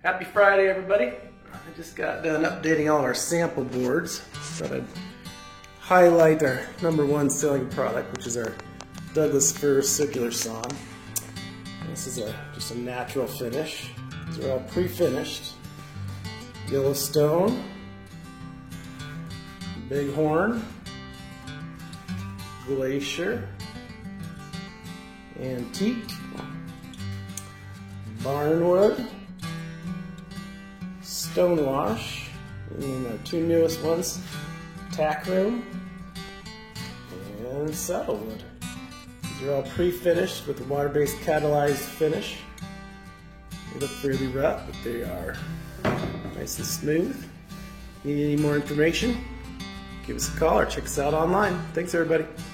Happy Friday, everybody. I just got done updating all our sample boards. Thought I'd highlight our #1 selling product, which is our Douglas Fir Circular Sawn. This is just a natural finish. These are all pre-finished. Yellowstone, Bighorn, Glacier, Antique, Barnwood, Stonewash, and our two newest ones, Tack Room, and Saddlewood. These are all pre-finished with a water-based catalyzed finish. They look fairly rough, but they are nice and smooth. Need any more information? Give us a call or check us out online. Thanks, everybody.